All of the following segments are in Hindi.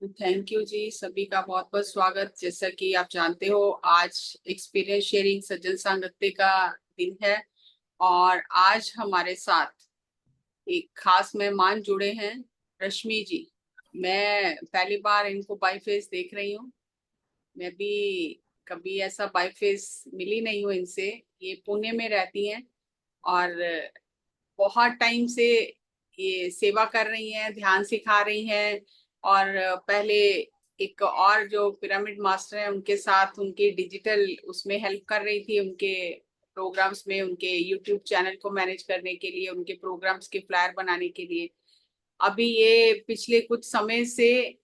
थैंक यू जी। सभी का बहुत बहुत स्वागत। जैसा कि आप जानते हो, आज एक्सपीरियंस शेयरिंग सज्जन सांगत्य का दिन है और आज हमारे साथ एक खास मेहमान जुड़े हैं, रश्मि जी। मैं पहली बार इनको बाई फेस देख रही हूँ। मैं भी कभी ऐसा बाई फेस मिली नहीं हूँ इनसे। ये पुणे में रहती हैं और बहुत टाइम से ये सेवा कर रही हैं, ध्यान सिखा रही हैं। और पहले एक और जो पिरामिड मास्टर हैं उनके साथ उनके डिजिटल उसमें हेल्प कर रही थी, उनके प्रोग्राम्स में, उनके यूट्यूब चैनल को मैनेज करने के लिए, उनके प्रोग्राम्स के फ्लायर बनाने के लिए। अभी ये पिछले कुछ समय से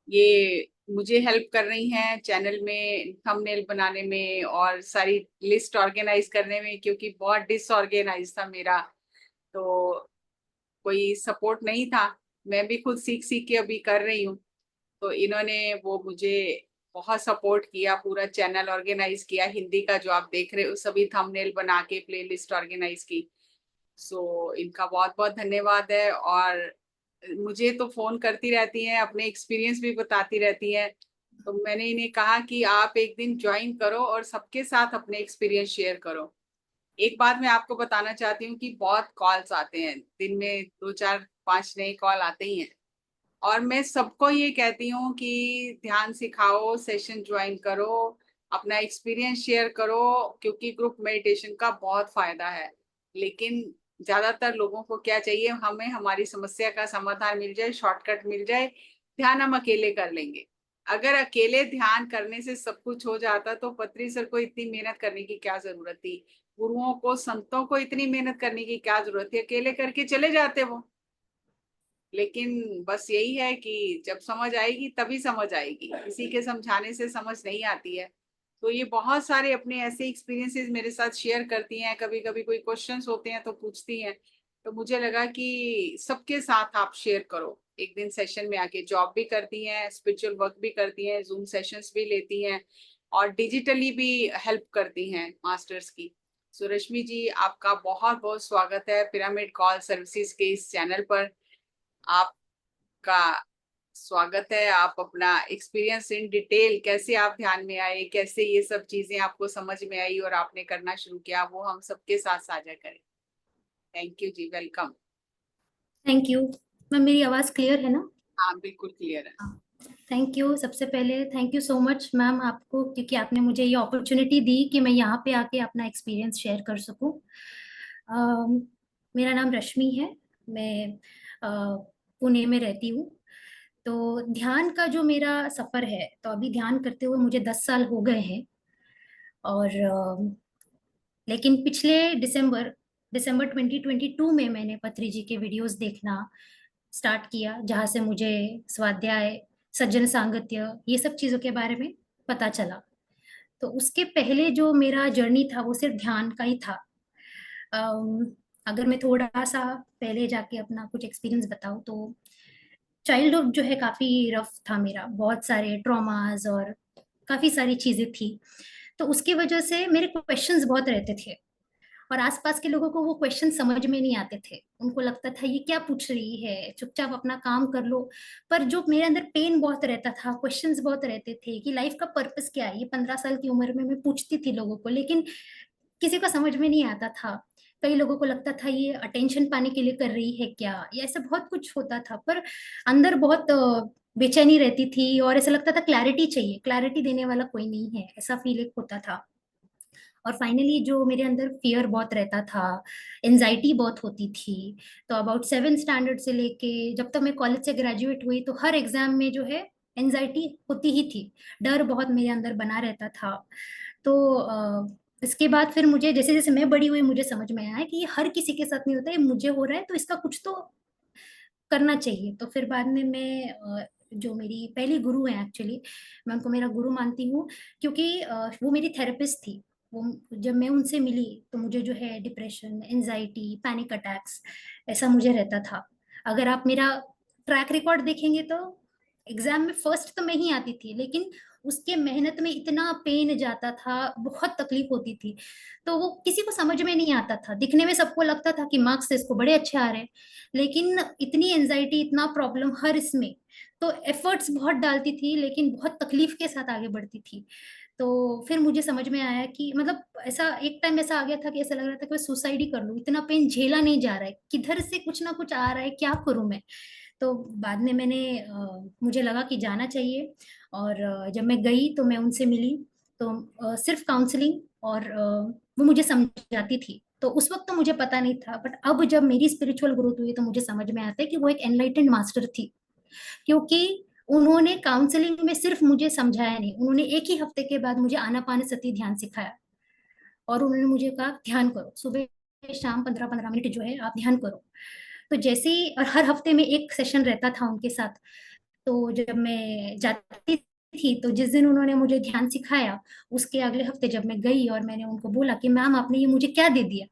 ये मुझे हेल्प कर रही हैं चैनल में थंबनेल बनाने में और सारी लिस्ट ऑर्गेनाइज करने में, क्योंकि बहुत डिसऑर्गेनाइज था मेरा, तो कोई सपोर्ट नहीं था। मैं भी खुद सीख सीख के अभी कर रही हूँ। तो इन्होंने वो मुझे बहुत सपोर्ट किया, पूरा चैनल ऑर्गेनाइज किया, हिंदी का जो आप देख रहे हो सभी थंबनेल बना के प्लेलिस्ट ऑर्गेनाइज की। सो इनका बहुत बहुत धन्यवाद है। और मुझे तो फोन करती रहती हैं, अपने एक्सपीरियंस भी बताती रहती हैं। तो मैंने इन्हें कहा कि आप एक दिन ज्वाइन करो और सबके साथ अपने एक्सपीरियंस शेयर करो। एक बात मैं आपको बताना चाहती हूँ कि बहुत कॉल्स आते हैं, दिन में 2 4 5 नए कॉल आते ही हैं। और मैं सबको ये कहती हूँ कि ध्यान सिखाओ, सेशन ज्वाइन करो, अपना एक्सपीरियंस शेयर करो, क्योंकि ग्रुप मेडिटेशन का बहुत फायदा है। लेकिन ज्यादातर लोगों को क्या चाहिए, हमें हमारी समस्या का समाधान मिल जाए, शॉर्टकट मिल जाए, ध्यान हम अकेले कर लेंगे। अगर अकेले ध्यान करने से सब कुछ हो जाता तो पत्री सर को इतनी मेहनत करने की क्या जरूरत थी, गुरुओं को, संतों को इतनी मेहनत करने की क्या जरूरत थी, अकेले करके चले जाते वो। लेकिन बस यही है कि जब समझ आएगी तभी समझ आएगी, किसी के समझाने से समझ नहीं आती है। तो ये बहुत सारे अपने ऐसे एक्सपीरियंसेस मेरे साथ शेयर करती हैं, कभी कभी कोई क्वेश्चंस होते हैं तो पूछती हैं। तो मुझे लगा कि सबके साथ आप शेयर करो। एक दिन सेशन में आके, जॉब भी करती हैं, स्पिरिचुअल वर्क भी करती हैं, जूम सेशंस भी लेती हैं और डिजिटली भी हेल्प करती हैं मास्टर्स की। सो रश्मि जी, आपका बहुत बहुत स्वागत है पिरामिड कॉल सर्विसेज के इस चैनल पर। आपका स्वागत है। आप अपना एक्सपीरियंस इन डिटेल, कैसे आप ध्यान में आए, कैसे ये सब चीजें आपको समझ में आई और आपने करना शुरू किया, वो हम सबके साथ साझा करें। थैंक यू जी, वेलकम। Thank you ma'am. मेरी आवाज़ क्लियर है ना? हाँ, बिल्कुल क्लियर है। Thank you. सबसे पहले thank you so much ma'am आपको, क्योंकि आपने मुझे ये अपॉर्चुनिटी दी कि मैं यहाँ पे आके अपना एक्सपीरियंस शेयर कर सकूँ। मेरा नाम रश्मि है। मैं पुणे में रहती हूँ। तो ध्यान का जो मेरा सफ़र है, तो अभी ध्यान करते हुए मुझे 10 साल हो गए हैं। और लेकिन पिछले दिसंबर दिसंबर 2022 में मैंने पत्री जी के वीडियोस देखना स्टार्ट किया, जहाँ से मुझे स्वाध्याय, सज्जन सांगत्य, ये सब चीज़ों के बारे में पता चला। तो उसके पहले जो मेरा जर्नी था वो सिर्फ ध्यान का ही था। अम, अगर मैं थोड़ा सा पहले जाके अपना कुछ एक्सपीरियंस बताऊँ तो चाइल्डहुड जो है काफ़ी रफ था मेरा, बहुत सारे ट्रॉमास और काफ़ी सारी चीज़ें थी। तो उसकी वजह से मेरे क्वेश्चंस बहुत रहते थे और आसपास के लोगों को वो क्वेश्चन समझ में नहीं आते थे। उनको लगता था ये क्या पूछ रही है, चुपचाप अपना काम कर लो। पर जो मेरे अंदर पेन बहुत रहता था, क्वेश्चंस बहुत रहते थे कि लाइफ का पर्पस क्या है। ये 15 साल की उम्र में मैं पूछती थी लोगों को, लेकिन किसी को समझ में नहीं आता था। कई लोगों को लगता था ये अटेंशन पाने के लिए कर रही है क्या, या ऐसा बहुत कुछ होता था। पर अंदर बहुत बेचैनी रहती थी और ऐसा लगता था क्लैरिटी चाहिए, क्लैरिटी देने वाला कोई नहीं है, ऐसा फील एक होता था। और फाइनली जो मेरे अंदर फियर बहुत रहता था, एनजाइटी बहुत होती थी। तो अबाउट 7 स्टैंडर्ड से लेके जब तक मैं कॉलेज से ग्रेजुएट हुई, तो हर एग्जाम में जो है एनजाइटी होती ही थी, डर बहुत मेरे अंदर बना रहता था। तो इसके बाद फिर मुझे जैसे जैसे मैं बड़ी हुई, मुझे समझ में आया कि ये हर किसी के साथ नहीं होता है, मुझे हो रहा है तो इसका कुछ तो करना चाहिए। तो फिर बाद में मैं जो मेरी पहली गुरु है, एक्चुअली मैं उनको मेरा गुरु मानती हूँ, क्योंकि वो मेरी थेरेपिस्ट थी। वो जब मैं उनसे मिली तो मुझे जो है डिप्रेशन, एंजाइटी, पैनिक अटैक्स ऐसा मुझे रहता था। अगर आप मेरा ट्रैक रिकॉर्ड देखेंगे तो एग्जाम में फर्स्ट तो मैं ही आती थी, लेकिन उसके मेहनत में इतना पेन जाता था, बहुत तकलीफ होती थी। तो वो किसी को समझ में नहीं आता था। दिखने में सबको लगता था कि मार्क्स इसको बड़े अच्छे आ रहे हैं, लेकिन इतनी एंजाइटी, इतना प्रॉब्लम हर इसमें, तो एफर्ट्स बहुत डालती थी लेकिन बहुत तकलीफ के साथ आगे बढ़ती थी। तो फिर मुझे समझ में आया कि मतलब ऐसा एक टाइम ऐसा आ गया था कि ऐसा लग रहा था कि मैं सुसाइड ही कर लूं, इतना पेन झेला नहीं जा रहा है, किधर से कुछ ना कुछ आ रहा है, क्या करूं मैं। तो बाद में मुझे लगा कि जाना चाहिए। और जब मैं गई तो मैं उनसे मिली। तो सिर्फ काउंसलिंग और वो मुझे समझाती थी। तो उस वक्त तो मुझे पता नहीं था, बट अब जब मेरी स्पिरिचुअल ग्रोथ हुई तो मुझे समझ में आता है कि वो एक एनलाइटेंड मास्टर थी। क्योंकि उन्होंने काउंसलिंग में सिर्फ मुझे समझाया नहीं, उन्होंने एक ही हफ्ते के बाद मुझे आनापानसति ध्यान सिखाया। और उन्होंने मुझे कहा ध्यान करो, सुबह शाम 15-15 मिनट जो है आप ध्यान करो। तो जैसे ही, और हर हफ्ते में एक सेशन रहता था उनके साथ। तो जब मैं जाती थी तो जिस दिन उन्होंने मुझे ध्यान सिखाया, उसके अगले हफ्ते जब मैं गई और मैंने उनको बोला कि मैम आपने ये मुझे क्या दे दिया,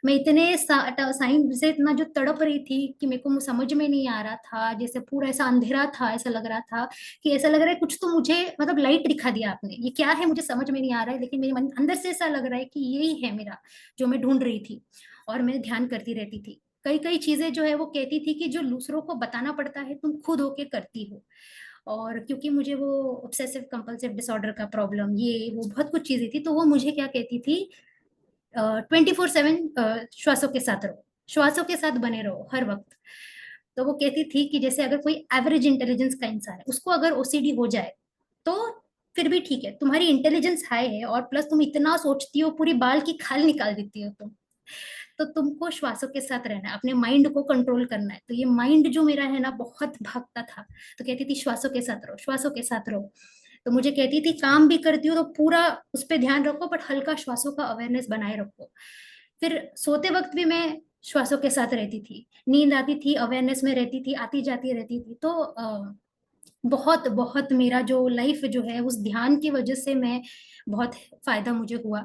मैं इतने साइन से इतना जो तड़प रही थी कि मेरे को समझ में नहीं आ रहा था, जैसे पूरा ऐसा अंधेरा था, ऐसा लग रहा था कि ऐसा लग रहा है कुछ तो मुझे मतलब लाइट दिखा दिया आपने, ये क्या है मुझे समझ में नहीं आ रहा है, लेकिन मेरे मन अंदर से ऐसा लग रहा है कि यही है मेरा जो मैं ढूंढ रही थी। और मैं ध्यान करती रहती थी। कई कई चीजें जो है वो कहती थी कि जो दूसरों को बताना पड़ता है तुम खुद होके करती हो। और क्योंकि मुझे वो ऑब्सेसिव कंपल्सिव डिसऑर्डर का प्रॉब्लम, ये वो बहुत कुछ चीजें थी, तो वो मुझे क्या कहती थी, 24/7 श्वासों के साथ रहो, श्वासों के साथ बने रहो हर वक्त। तो वो कहती थी कि जैसे अगर कोई एवरेज इंटेलिजेंस का इंसान है, उसको अगर ओसीडी हो जाए तो फिर भी ठीक है, तुम्हारी इंटेलिजेंस हाई है और प्लस तुम इतना सोचती हो, पूरी बाल की खाल निकाल देती हो तुम। तो तुमको श्वासों के साथ रहना है, अपने माइंड को कंट्रोल करना है। तो ये माइंड जो मेरा है ना बहुत भागता था, तो कहती थी श्वासों के साथ रहो, श्वासों के साथ रहो। तो मुझे कहती थी काम भी करती हो तो पूरा उस पर ध्यान रखो, बट हल्का श्वासों का अवेयरनेस बनाए रखो। फिर सोते वक्त भी मैं श्वासों के साथ रहती थी, नींद आती थी अवेयरनेस में रहती थी, आती जाती रहती थी। तो बहुत बहुत मेरा जो लाइफ जो है उस ध्यान की वजह से मैं बहुत फायदा मुझे हुआ।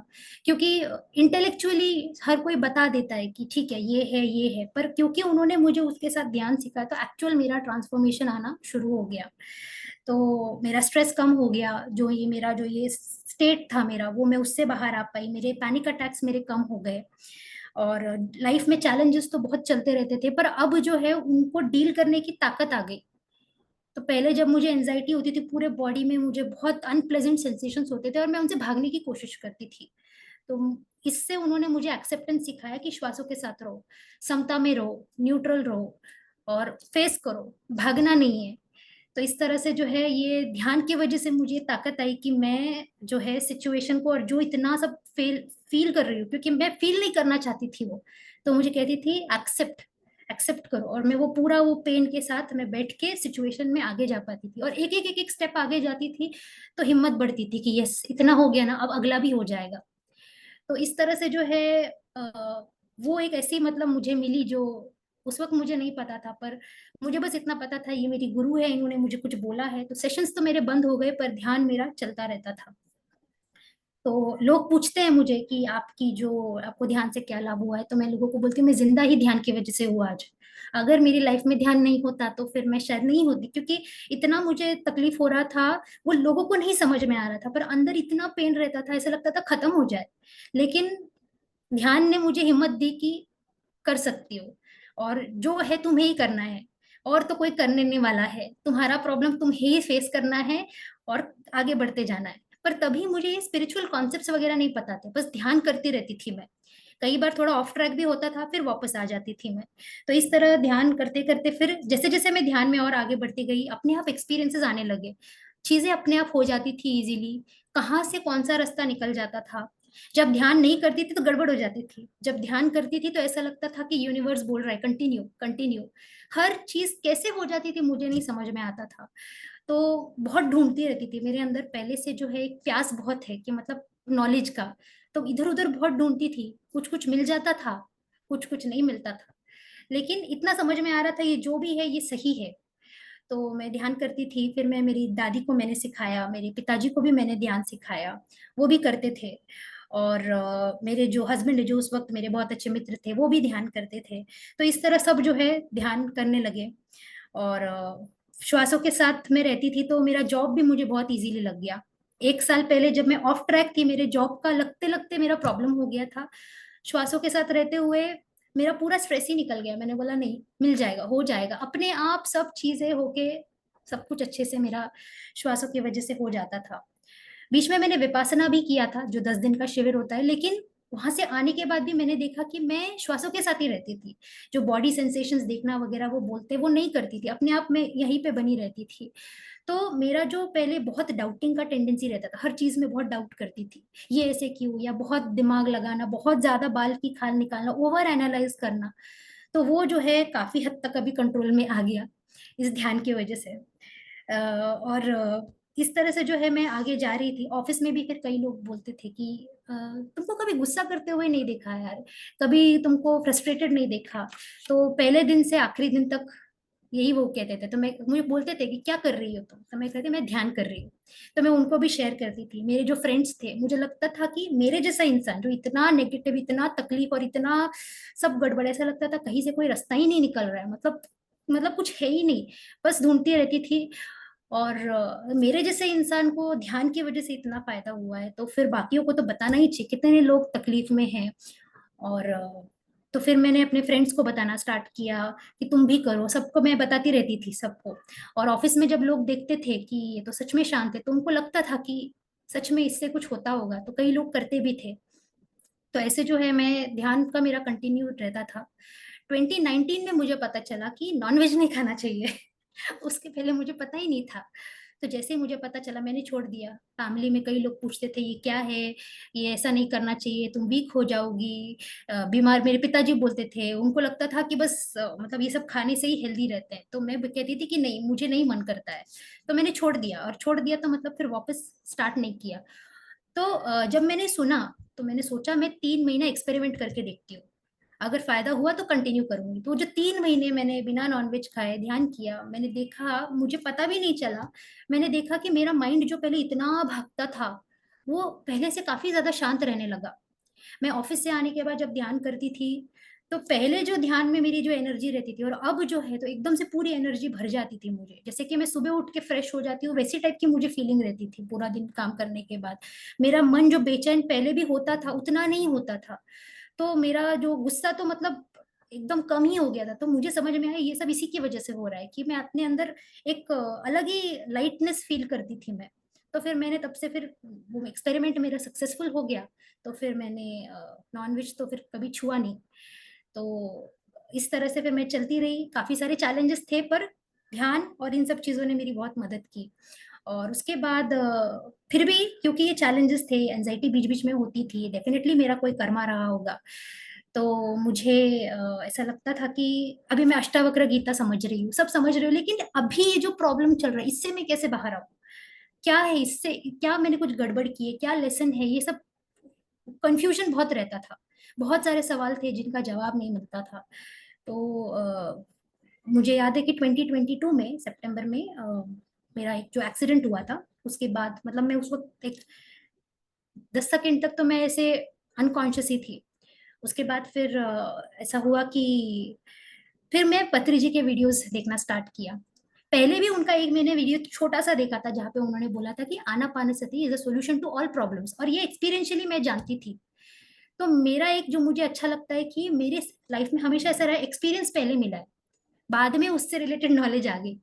क्योंकि इंटेलेक्चुअली हर कोई बता देता है कि ठीक है ये है, पर क्योंकि उन्होंने मुझे उसके साथ ध्यान सिखाया तो एक्चुअल मेरा ट्रांसफॉर्मेशन आना शुरू हो गया। तो मेरा स्ट्रेस कम हो गया, जो ये मेरा जो ये स्टेट था मेरा, वो मैं उससे बाहर आ पाई, मेरे पैनिक अटैक्स मेरे कम हो गए। और लाइफ में चैलेंजेस तो बहुत चलते रहते थे, पर अब जो है उनको डील करने की ताकत आ गई। तो पहले जब मुझे एंजाइटी होती थी पूरे बॉडी में, मुझे बहुत अनप्लेजेंट सेंसेशंस होते थे और मैं उनसे भागने की कोशिश करती थी। तो इससे उन्होंने मुझे एक्सेप्टेंस सिखाया कि श्वासों के साथ रहो, समता में रहो, न्यूट्रल रहो और फेस करो, भागना नहीं है। तो इस तरह से जो है ये ध्यान की वजह से मुझे ताकत आई कि मैं जो है सिचुएशन को, और जो इतना सब फील कर रही हूँ, क्योंकि मैं फील नहीं करना चाहती थी वो, तो मुझे कहती थी एक्सेप्ट, एक्सेप्ट करो। और मैं वो पूरा वो पेन के साथ मैं बैठ के सिचुएशन में आगे जा पाती थी, और एक एक स्टेप आगे जाती थी। तो हिम्मत बढ़ती थी कि यस इतना हो गया ना, अब अगला भी हो जाएगा। तो इस तरह से जो है वो एक ऐसी मतलब मुझे मिली जो उस वक्त मुझे नहीं पता था, पर मुझे बस इतना पता था ये मेरी गुरु है, इन्होंने मुझे कुछ बोला है। तो सेशंस तो मेरे बंद हो गए पर ध्यान मेरा चलता रहता था। तो लोग पूछते हैं मुझे कि आपकी जो आपको ध्यान से क्या लाभ हुआ है, तो मैं लोगों को बोलती हूँ मैं जिंदा ही ध्यान की वजह से हुआ आज। अगर मेरी लाइफ में ध्यान नहीं होता तो फिर मैं शायद नहीं होती, क्योंकि इतना मुझे तकलीफ हो रहा था, वो लोगों को नहीं समझ में आ रहा था, पर अंदर इतना पेन रहता था, ऐसा लगता था खत्म हो जाए। लेकिन ध्यान ने मुझे हिम्मत दी कि कर सकती हो, और जो है तुम्हें ही करना है, और तो कोई करने नहीं वाला है, तुम्हारा प्रॉब्लम तुम्हें ही फेस करना है और आगे बढ़ते जाना है। पर तभी मुझे ये स्पिरिचुअल कॉन्सेप्ट्स वगैरह नहीं पता थे, बस ध्यान करती रहती थी मैं। कई बार थोड़ा ऑफ ट्रैक भी होता था, फिर वापस आ जाती थी मैं। तो इस तरह ध्यान करते करते फिर जैसे जैसे मैं ध्यान में और आगे बढ़ती गई, अपने आप एक्सपीरियंसेस आने लगे, चीजें अपने आप हो जाती थी इजीली, कहाँ से कौन सा रास्ता निकल जाता था। जब ध्यान नहीं करती थी तो गड़बड़ हो जाती थी, जब ध्यान करती थी तो ऐसा लगता था कि यूनिवर्स बोल रहा है कंटिन्यू कंटिन्यू। हर चीज कैसे हो जाती थी मुझे नहीं समझ में आता था। तो बहुत ढूंढती रहती थी, मेरे अंदर पहले से जो है एक प्यास बहुत है कि मतलब नॉलेज का। तो इधर उधर बहुत ढूंढती थी, कुछ कुछ मिल जाता था, कुछ कुछ नहीं मिलता था, लेकिन इतना समझ में आ रहा था ये जो भी है ये सही है। तो मैं ध्यान करती थी, फिर मैं मेरी दादी को मैंने सिखाया, मेरे पिताजी को भी मैंने ध्यान सिखाया, वो भी करते थे। और मेरे जो हस्बैंड है, जो उस वक्त मेरे बहुत अच्छे मित्र थे, वो भी ध्यान करते थे। तो इस तरह सब जो है ध्यान करने लगे। और श्वासों के साथ में रहती थी तो मेरा जॉब भी मुझे बहुत इजीली लग गया। एक साल पहले जब मैं ऑफ ट्रैक थी, मेरे जॉब का लगते लगते मेरा प्रॉब्लम हो गया था। श्वासों के साथ रहते हुए मेरा पूरा स्ट्रेस ही निकल गया। मैंने बोला नहीं, मिल जाएगा, हो जाएगा अपने आप, सब चीजें होके सब कुछ अच्छे से मेरा श्वासों की वजह से हो जाता था। बीच में मैंने विपासना भी किया था, जो 10 दिन का शिविर होता है, लेकिन वहां से आने के बाद भी मैंने देखा कि मैं श्वासों के साथ ही रहती थी। जो बॉडी सेंसेशंस देखना वगैरह वो बोलते वो नहीं करती थी, अपने आप में यहीं पे बनी रहती थी। तो मेरा जो पहले बहुत डाउटिंग का टेंडेंसी रहता था, हर चीज में बहुत डाउट करती थी, ये ऐसे क्यों, या बहुत दिमाग लगाना, बहुत ज्यादा बाल की खाल निकालना, ओवर एनालाइज करना, तो वो जो है काफी हद तक अभी कंट्रोल में आ गया इस ध्यान की वजह से। और इस तरह से जो है मैं आगे जा रही थी। ऑफिस में भी फिर कई लोग बोलते थे कि तुमको कभी गुस्सा करते हुए नहीं देखा यार, कभी तुमको फ्रस्ट्रेटेड नहीं देखा। तो पहले दिन से आखिरी दिन तक यही वो कहते थे। तो मैं मुझे बोलते थे कि क्या कर रही हो तुम, तो मैं कहती मैं ध्यान कर रही हूँ। तो मैं उनको भी शेयर करती थी। मेरे जो फ्रेंड्स थे, मुझे लगता था कि मेरे जैसा इंसान जो इतना नेगेटिव, इतना तकलीफ और इतना सब गड़बड़, ऐसा लगता था कहीं से कोई रास्ता ही नहीं निकल रहा है, मतलब कुछ है ही नहीं, बस ढूंढती रहती थी। और मेरे जैसे इंसान को ध्यान की वजह से इतना फायदा हुआ है, तो फिर बाकियों को तो बताना ही चाहिए, कितने लोग तकलीफ में हैं। और तो फिर मैंने अपने फ्रेंड्स को बताना स्टार्ट किया कि तुम भी करो, सबको मैं बताती रहती थी सबको। और ऑफिस में जब लोग देखते थे कि ये तो सच में शांत है, तो उनको लगता था कि सच में इससे कुछ होता होगा, तो कई लोग करते भी थे। तो ऐसे जो है मैं ध्यान का मेरा कंटिन्यू रहता था। 2019 में मुझे पता चला कि नॉनवेज नहीं खाना चाहिए। उसके पहले मुझे पता ही नहीं था। तो जैसे ही मुझे पता चला मैंने छोड़ दिया। फैमिली में कई लोग पूछते थे ये क्या है, ये ऐसा नहीं करना चाहिए, तुम वीक हो जाओगी। बीमार, मेरे पिताजी बोलते थे, उनको लगता था कि बस मतलब ये सब खाने से ही हेल्दी रहते हैं। तो मैं कहती थी कि नहीं, मुझे नहीं मन करता है। तो मैंने छोड़ दिया, और छोड़ दिया तो मतलब फिर वापस स्टार्ट नहीं किया। तो जब मैंने सुना, तो मैंने सोचा मैं 3 महीना एक्सपेरिमेंट करके देखती हूँ, अगर फायदा हुआ तो कंटिन्यू करूंगी। तो जो 3 महीने मैंने बिना नॉनवेज खाए ध्यान किया, मैंने देखा, मुझे पता भी नहीं चला, मैंने देखा कि मेरा माइंड जो पहले इतना भागता था, वो पहले से काफी ज्यादा शांत रहने लगा। मैं ऑफिस से आने के बाद जब ध्यान करती थी, तो पहले जो ध्यान में मेरी जो एनर्जी रहती थी, और अब जो है तो एकदम से पूरी एनर्जी भर जाती थी मुझे, जैसे कि मैं सुबह उठ के फ्रेश हो जाती हूँ, वैसी टाइप की मुझे फीलिंग रहती थी पूरा दिन काम करने के बाद। मेरा मन जो बेचैन पहले भी होता था उतना नहीं होता था। तो मेरा जो गुस्सा तो मतलब एकदम कम ही हो गया था। तो मुझे समझ में आया ये सब इसी की वजह से हो रहा है कि मैं अपने अंदर एक अलग ही लाइटनेस फील करती थी मैं। तो फिर मैंने तब से फिर वो एक्सपेरिमेंट मेरा सक्सेसफुल हो गया। तो फिर मैंने नॉनवेज तो फिर कभी छुआ नहीं। तो इस तरह से फिर मैं चलती रही। काफी सारे चैलेंजेस थे, पर ध्यान और इन सब चीजों ने मेरी बहुत मदद की। और उसके बाद फिर भी क्योंकि ये चैलेंजेस थे, एंजाइटी बीच बीच में होती थी, डेफिनेटली मेरा कोई कर्मा रहा होगा। तो मुझे ऐसा लगता था कि अभी मैं अष्टावक्र गीता समझ रही हूँ, सब समझ रही हूँ, लेकिन अभी ये जो प्रॉब्लम चल रहा है इससे मैं कैसे बाहर आऊँ, क्या है इससे, क्या मैंने कुछ गड़बड़ की है, क्या लेसन है, ये सब कंफ्यूजन बहुत रहता था। बहुत सारे सवाल थे जिनका जवाब नहीं मिलता था। तो मुझे याद है कि 2022 में सितंबर में मेरा एक जो एक्सीडेंट हुआ था, उसके बाद मतलब मैं उस वक्त एक 10 सेकेंड तक तो मैं ऐसे अनकॉन्शियस ही थी। उसके बाद फिर ऐसा हुआ कि फिर मैं पत्री जी के वीडियोस देखना स्टार्ट किया। पहले भी उनका एक मैंने वीडियो छोटा सा देखा था, जहाँ पे उन्होंने बोला था कि Anapanasati is a solution to all problems, और ये एक्सपीरियंशियली मैं जानती थी। तो मेरा एक जो मुझे अच्छा लगता है कि मेरे लाइफ में हमेशा ऐसा रहा, एक्सपीरियंस पहले मिला है, बाद में उससे रिलेटेड नॉलेज आ गई।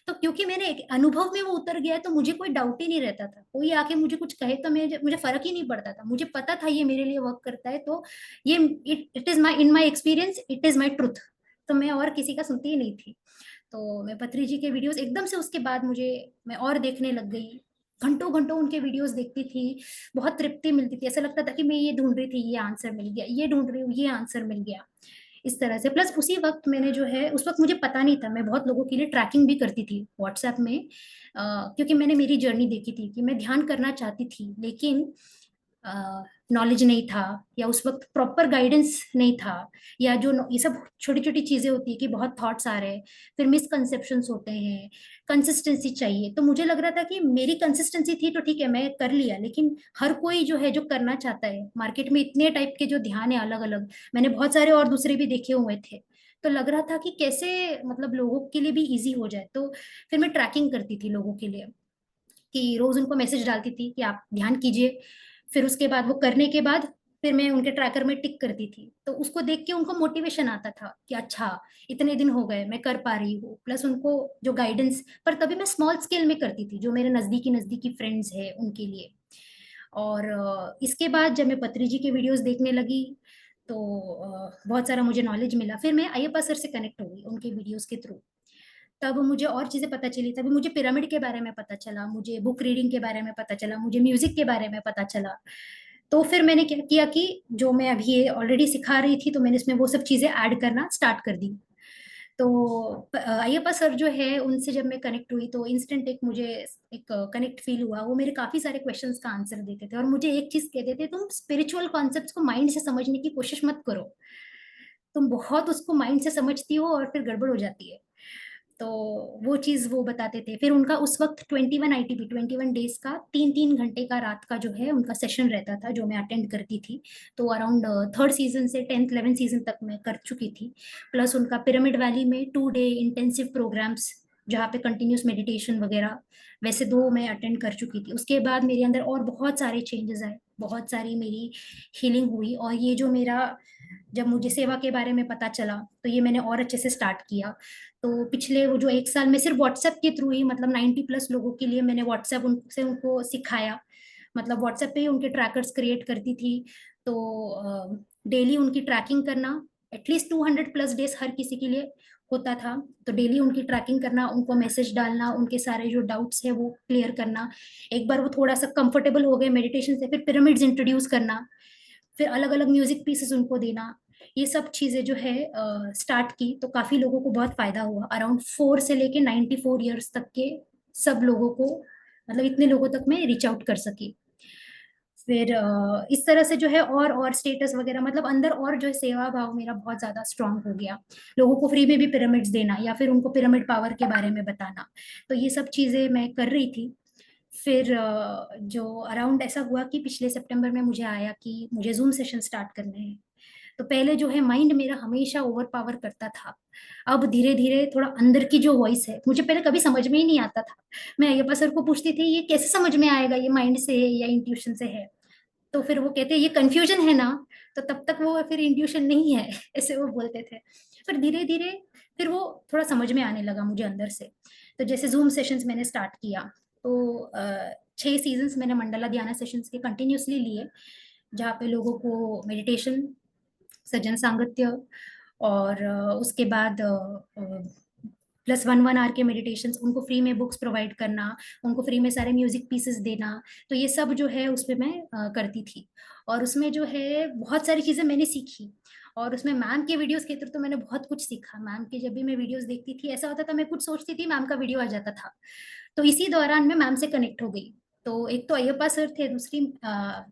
तो क्योंकि मैंने एक अनुभव में वो उतर गया है, तो मुझे कोई डाउट ही नहीं रहता था। कोई आके मुझे कुछ कहे तो मुझे फर्क ही नहीं पड़ता था, मुझे पता था ये मेरे लिए वर्क करता है। तो ये it is my in my experience, it is my truth. तो मैं और किसी का सुनती ही नहीं थी। तो मैं पत्री जी के वीडियोस एकदम से उसके बाद मुझे, मैं और देखने लग गई। घंटों घंटों उनके वीडियोस देखती थी। बहुत तृप्ति मिलती थी, ऐसा लगता था कि मैं ये ढूंढ रही थी, ये आंसर मिल गया, ये ढूंढ रही हूँ, ये आंसर मिल गया। इस तरह से प्लस उसी वक्त मैंने जो है, उस वक्त मुझे पता नहीं था, मैं बहुत लोगों के लिए ट्रैकिंग भी करती थी व्हाट्सएप में। क्योंकि मैंने मेरी जर्नी देखी थी कि मैं ध्यान करना चाहती थी, लेकिन नॉलेज नहीं था, या उस वक्त प्रॉपर गाइडेंस नहीं था, या जो ये सब छोटी छोटी चीजें होती है कि बहुत थॉट्स आ रहे हैं, फिर मिसकंसेप्शंस होते हैं, कंसिस्टेंसी चाहिए। तो मुझे लग रहा था कि मेरी कंसिस्टेंसी थी तो ठीक है, मैं कर लिया, लेकिन हर कोई जो है जो करना चाहता है, मार्केट में इतने टाइप के जो ध्यान है अलग अलग, मैंने बहुत सारे और दूसरे भी देखे हुए थे। तो लग रहा था कि कैसे मतलब लोगों के लिए भी इजी हो जाए। तो फिर मैं ट्रैकिंग करती थी लोगों के लिए, कि रोज उनको मैसेज डालती थी कि आप ध्यान कीजिए। फिर उसके बाद वो करने के बाद फिर मैं उनके ट्रैकर में टिक करती थी, तो उसको देख के उनको मोटिवेशन आता था कि अच्छा इतने दिन हो गए मैं कर पा रही हूँ, प्लस उनको जो गाइडेंस, पर तभी मैं स्मॉल स्केल में करती थी जो मेरे नजदीकी नजदीकी फ्रेंड्स है उनके लिए। और इसके बाद जब मैं पत्री जी के वीडियोस देखने लगी तो बहुत सारा मुझे नॉलेज मिला। फिर मैं अयप्पा सर से कनेक्ट हो गई उनके वीडियोस के थ्रू। तब मुझे और चीजें पता चली, तभी मुझे पिरामिड के बारे में पता चला, मुझे बुक रीडिंग के बारे में पता चला, मुझे म्यूजिक के बारे में पता चला। तो फिर मैंने क्या किया कि जो मैं अभी ऑलरेडी सिखा रही थी तो मैंने इसमें वो सब चीजें ऐड करना स्टार्ट कर दी। तो अयप्पा सर जो है उनसे जब मैं कनेक्ट हुई तो इंस्टेंट एक मुझे एक कनेक्ट फील हुआ। वो मेरे काफी सारे क्वेश्चंस का आंसर देते थे और मुझे एक चीज कहते थे, तुम स्पिरिचुअल कॉन्सेप्ट्स को माइंड से समझने की कोशिश मत करो, तुम बहुत उसको माइंड से समझती हो और फिर गड़बड़ हो जाती है। तो वो चीज वो बताते थे। फिर उनका उस वक्त 21 ITP 21 डेज का 3-3 घंटे का रात का जो है उनका सेशन रहता था जो मैं अटेंड करती थी। तो अराउंड थर्ड सीजन से 10th 11th सीजन तक मैं कर चुकी थी। प्लस उनका पिरामिड वैली में 2 डे इंटेंसिव प्रोग्राम्स जहाँ पे कंटिन्यूस मेडिटेशन वगैरह, वैसे 2 मैं अटेंड कर चुकी थी। उसके बाद मेरे अंदर और बहुत सारे चेंजेस आए, बहुत सारी मेरी हीलिंग हुई। और ये जो मेरा, जब मुझे सेवा के बारे में पता चला तो ये मैंने और अच्छे से स्टार्ट किया। तो पिछले वो जो 1 साल में सिर्फ व्हाट्सएप के थ्रू ही, मतलब 90+ लोगों के लिए मैंने व्हाट्सएप उनसे उनको सिखाया। मतलब व्हाट्सएप पे ही उनके ट्रैकर्स क्रिएट करती थी। तो डेली उनकी ट्रैकिंग करना, एटलीस्ट 200+ डेज हर किसी के लिए होता था। तो डेली उनकी ट्रैकिंग करना, उनको मैसेज डालना, उनके सारे जो डाउट्स है वो क्लियर करना। एक बार वो थोड़ा सा कंफर्टेबल हो गए मेडिटेशन से, फिर पिरामिड्स इंट्रोड्यूस करना, फिर अलग अलग म्यूजिक पीसेस उनको देना। ये सब चीजें जो है स्टार्ट की तो काफी लोगों को बहुत फायदा हुआ। अराउंड 4 से लेके 94 ईयर्स तक के सब लोगों को, मतलब इतने लोगों तक मैं रीच आउट कर सकी। फिर इस तरह से जो है और स्टेटस वगैरह, मतलब अंदर और जो है सेवा भाव मेरा बहुत ज्यादा स्ट्रांग हो गया। लोगों को फ्री में भी पिरामिड्स देना या फिर उनको पिरामिड पावर के बारे में बताना, तो ये सब चीजें मैं कर रही थी। फिर जो अराउंड ऐसा हुआ कि पिछले सितंबर में मुझे आया कि मुझे जूम सेशन स्टार्ट करने हैं। तो पहले जो है माइंड मेरा हमेशा ओवर पावर करता था। अब धीरे धीरे थोड़ा अंदर की जो वॉइस है, मुझे पहले कभी समझ में ही नहीं आता था। मैं अय्यप्पा सर को पूछती थी ये कैसे समझ में आएगा, ये माइंड से है या इंट्यूशन से है। तो फिर वो कहते ये कंफ्यूजन है ना। तो तब तक वो फिर इंट्यूशन नहीं है ऐसे वो बोलते थे। फिर धीरे धीरे फिर वो थोड़ा समझ में आने लगा मुझे अंदर से। तो जैसे जूम सेशंस मैंने स्टार्ट किया तो 6 सीजन्स मैंने मंडला ध्यान सेशंस के कंटिन्यूसली लिए, जहाँ पे लोगों को मेडिटेशन, सज्जन सांगत्य, और उसके बाद +1 1 आवर के मेडिटेशंस, उनको फ्री में बुक्स प्रोवाइड करना, उनको फ्री में सारे म्यूजिक पीसेस देना। तो ये सब जो है उसमें मैं करती थी। और उसमें जो है बहुत सारी चीजें मैंने सीखी। और उसमें मैम के वीडियोस के थ्रू तो मैंने बहुत कुछ सीखा। मैम के जब भी मैं वीडियोस देखती थी ऐसा होता था मैं कुछ सोचती थी मैम का वीडियो आ जाता था। तो इसी दौरान मैं मैम से कनेक्ट हो गई। तो एक तो अय्यप्पा सर थे, दूसरी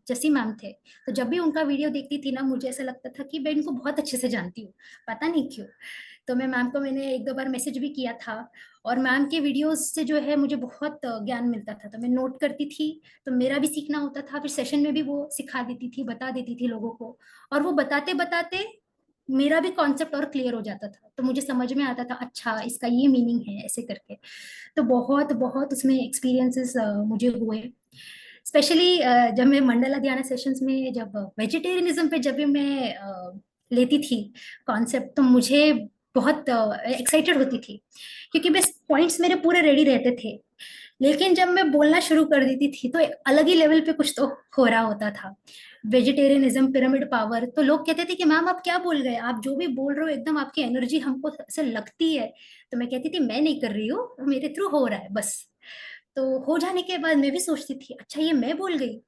जसी मैम थे। तो जब भी उनका वीडियो देखती थी ना मुझे ऐसा लगता था कि मैं इनको बहुत अच्छे से जानती हूँ, पता नहीं क्यों। तो मैं मैम को मैंने 1-2 बार मैसेज भी किया था। और मैम के वीडियोस से जो है मुझे बहुत ज्ञान मिलता था, तो मैं नोट करती थी। तो मेरा भी सीखना होता था, फिर सेशन में भी वो सिखा देती थी, बता देती थी लोगों को। और वो बताते बताते मेरा भी कॉन्सेप्ट और क्लियर हो जाता था, तो मुझे समझ में आता था अच्छा इसका ये मीनिंग है ऐसे करके। तो बहुत बहुत उसमें एक्सपीरियंसेस मुझे हुए। स्पेशली जब मैं मंडला ध्यान सेशंस में जब वेजिटेरियनिज्म पे जब भी मैं लेती थी कॉन्सेप्ट, तो मुझे बहुत एक्साइटेड होती थी, क्योंकि बस पॉइंट्स मेरे पूरे रेडी रहते थे। लेकिन जब मैं बोलना शुरू कर देती थी तो एक अलग ही लेवल पे कुछ तो हो रहा होता था। वेजिटेरियनिज्म, पिरामिड पावर, तो लोग कहते थे कि मैम आप क्या बोल गए, आप जो भी बोल रहे हो एकदम आपकी एनर्जी हमको ऐसे लगती है। तो मैं कहती थी मैं नहीं कर रही हूँ, मेरे थ्रू हो रहा है बस। तो हो जाने के बाद मैं भी सोचती थी अच्छा ये मैं बोल गई।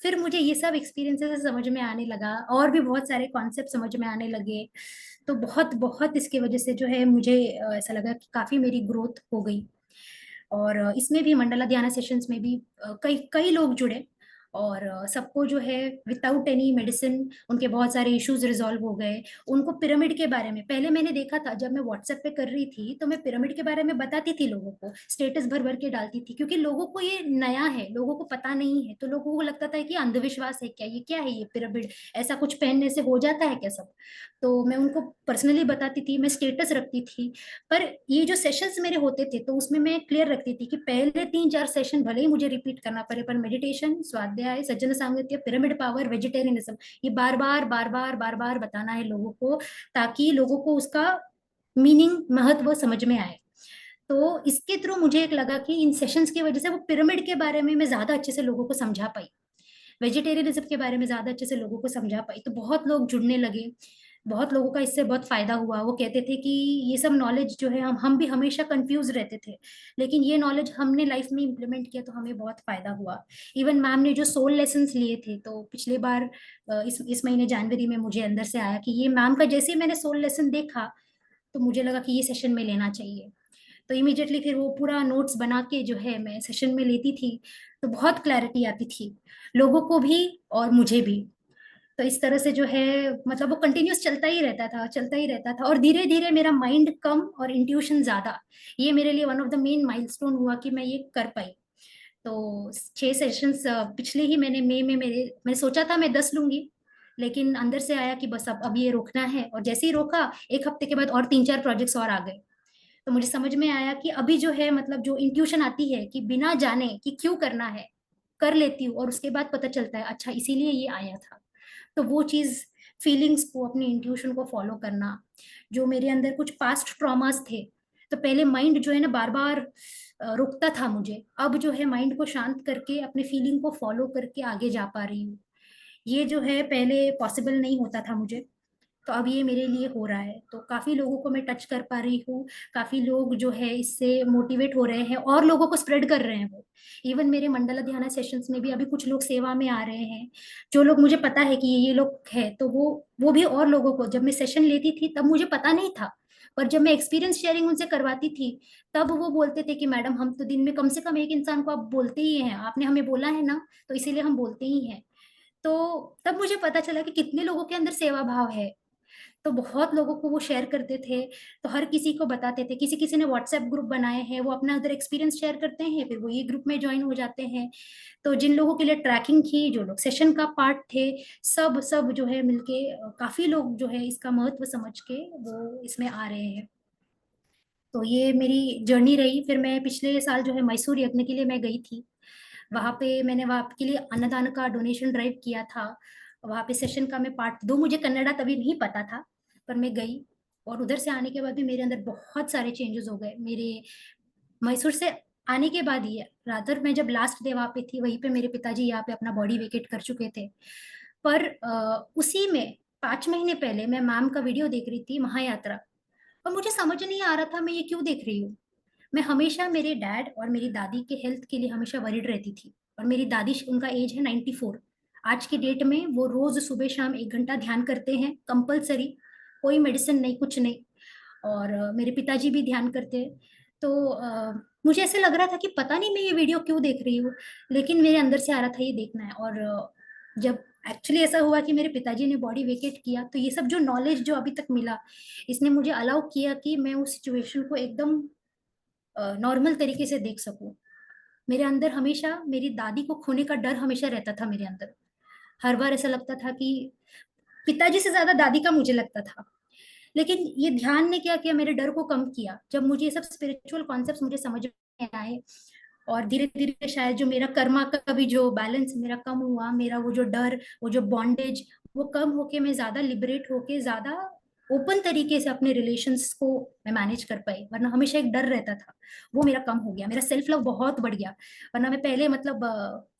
फिर मुझे ये सब एक्सपीरियंसेस समझ में आने लगा और भी बहुत सारे कॉन्सेप्ट समझ में आने लगे। तो बहुत बहुत इसकी वजह से जो है मुझे ऐसा लगा कि काफी मेरी ग्रोथ हो गई। और इसमें भी मंडला ध्यान सेशंस में भी कई कई लोग जुड़े। और सबको जो है विदाउट एनी मेडिसिन उनके बहुत सारे इश्यूज रिजॉल्व हो गए। उनको पिरामिड के बारे में पहले मैंने देखा था, जब मैं व्हाट्सएप पे कर रही थी तो मैं पिरामिड के बारे में बताती थी लोगों को, स्टेटस भर भर के डालती थी, क्योंकि लोगों को ये नया है, लोगों को पता नहीं है। तो लोगों को लगता था कि अंधविश्वास है, क्या है ये पिरामिड, ऐसा कुछ पहनने से हो जाता है क्या सब। तो मैं उनको पर्सनली बताती थी, मैं स्टेटस रखती थी। पर ये जो सेशंस मेरे होते थे तो उसमें मैं क्लियर रखती थी कि पहले 3-4 सेशन भले ही मुझे रिपीट करना पड़े, पर मेडिटेशन, स्वाध्याय, स्वाध्याय, सज्जन सांगत्य, पिरामिड पावर, वेजिटेरियनिज्म, ये बार बार बताना है लोगों को, ताकि लोगों को उसका मीनिंग, महत्व समझ में आए। तो इसके थ्रू मुझे एक लगा कि इन सेशंस की वजह से वो पिरामिड के बारे में मैं ज्यादा अच्छे से लोगों को समझा पाई, वेजिटेरियनिज्म के बारे में ज्यादा अच्छे से लोगों को समझा पाई। तो बहुत लोग जुड़ने लगे, बहुत लोगों का इससे बहुत फायदा हुआ। वो कहते थे कि ये सब नॉलेज जो है, हम भी हमेशा कंफ्यूज रहते थे, लेकिन ये नॉलेज हमने लाइफ में इम्प्लीमेंट किया तो हमें बहुत फायदा हुआ। इवन मैम ने जो सोल लेसन्स लिए थे, तो पिछले बार इस महीने जनवरी में मुझे अंदर से आया कि ये मैम का जैसे ही मैंने सोल लेसन देखा, तो मुझे लगा कि ये सेशन में लेना चाहिए। तो इमीडिएटली फिर वो पूरा नोट्स बना के जो है मैं सेशन में लेती थी, तो बहुत क्लैरिटी आती थी लोगों को भी और मुझे भी। तो इस तरह से जो है मतलब वो कंटिन्यूस चलता ही रहता था, और धीरे धीरे मेरा माइंड कम और इंट्यूशन ज्यादा, ये मेरे लिए one of the main milestone हुआ कि मैं ये कर पाई। तो 6 सेशंस पिछले ही मैंने मई में मैंने सोचा था मैं 10 लूंगी, लेकिन अंदर से आया कि बस अब ये रोकना है, और जैसे ही रोका 1 हफ्ते के बाद और 3-4 प्रोजेक्ट्स और आ गए। तो मुझे समझ में आया कि अभी जो है मतलब जो इंट्यूशन आती है कि बिना जाने कि क्यों करना है, कर लेती हूँ, और उसके बाद पता चलता है अच्छा इसीलिए ये आया था। तो वो चीज, फीलिंग्स को, अपनी इंट्यूशन को फॉलो करना, जो मेरे अंदर कुछ पास्ट ट्रॉमास थे, तो पहले माइंड जो है ना बार बार रोकता था मुझे, अब जो है माइंड को शांत करके अपने फीलिंग को फॉलो करके आगे जा पा रही हूँ। ये जो है पहले पॉसिबल नहीं होता था मुझे, तो अब ये मेरे लिए हो रहा है। तो काफी लोगों को मैं टच कर पा रही हूँ, काफी लोग जो है इससे मोटिवेट हो रहे हैं और लोगों को स्प्रेड कर रहे हैं वो। इवन मेरे मंडला ध्यान सेशंस में भी अभी कुछ लोग सेवा में आ रहे हैं, जो लोग मुझे पता है कि ये लोग है, तो वो भी और लोगों को, जब मैं सेशन लेती थी तब मुझे पता नहीं था, पर जब मैं एक्सपीरियंस शेयरिंग उनसे करवाती थी, तब वो बोलते थे कि मैडम हम तो दिन में कम से कम एक इंसान को आप बोलते ही हैं, आपने हमें बोला है ना, तो इसीलिए हम बोलते ही हैं। तो तब मुझे पता चला कि कितने लोगों के अंदर सेवा भाव है। तो बहुत लोगों को वो शेयर करते थे, तो हर किसी को बताते थे, किसी किसी ने व्हाट्सएप ग्रुप बनाए हैं, वो अपना उधर एक्सपीरियंस शेयर करते हैं, फिर वो ये ग्रुप में ज्वाइन हो जाते हैं। तो जिन लोगों के लिए ट्रैकिंग थी, जो लोग सेशन का पार्ट थे, सब सब जो है मिलके काफी लोग जो है इसका महत्व समझ के वो इसमें आ रहे हैं। तो ये मेरी जर्नी रही। फिर मैं पिछले साल जो है मैसूर यज्ञ के लिए मैं गई थी, वहां पे मैंने वहां के लिए अन्नदान का डोनेशन ड्राइव किया था। वहां पे सेशन का मैं पार्ट 2, मुझे कन्नड़ा तभी नहीं पता था, पर मैं गई, और उधर से आने के बाद भी मेरे अंदर बहुत सारे चेंजेस हो गए। मेरे मैसूर से आने के बाद ही, रादर मैं जब लास्ट डे वहां पे थी, वहीं पे मेरे पिताजी यहाँ पे अपना बॉडी वेकेट कर चुके थे। पर उसी में 5 महीने पहले मैं मैम का वीडियो देख रही थी, महायात्रा, और मुझे समझ नहीं आ रहा था मैं ये क्यों देख रही हूँ। मैं हमेशा मेरे डैड और मेरी दादी के हेल्थ के लिए हमेशा वरीड रहती थी, और मेरी दादी, उनका एज है 94, आज की डेट में वो रोज सुबह शाम 1 घंटा ध्यान करते हैं कंपलसरी, कोई मेडिसिन नहीं, कुछ नहीं। और मेरे पिताजी भी ध्यान करते हैं। तो मुझे ऐसे लग रहा था कि पता नहीं मैं ये वीडियो क्यों देख रही हूँ, लेकिन मेरे अंदर से आ रहा था ये देखना है। और जब एक्चुअली ऐसा हुआ कि मेरे पिताजी ने बॉडी वेकेट किया, तो ये सब जो नॉलेज जो अभी तक मिला, इसने मुझे अलाउ किया कि मैं उस सिचुएशन को एकदम नॉर्मल तरीके से देख सकूं। मेरे अंदर हमेशा मेरी दादी को खोने का डर हमेशा रहता था मेरे अंदर। हर बार ऐसा लगता था कि पिताजी से ज्यादा दादी का मुझे लगता था। लेकिन ये ध्यान ने क्या किया, मेरे डर को कम किया। जब मुझे ये सब स्पिरिचुअल कॉन्सेप्ट्स मुझे समझ में आए, और धीरे धीरे शायद जो मेरा कर्मा का भी जो बैलेंस मेरा कम हुआ, मेरा वो जो डर, वो जो बॉन्डेज, वो कम होके मैं ज्यादा लिबरेट होके ज्यादा ओपन तरीके से अपने रिलेशंस को मैं मैनेज कर पाई। वरना हमेशा एक डर रहता था, वो मेरा कम हो गया। मेरा सेल्फ लव बहुत बढ़ गया। वरना मैं पहले मतलब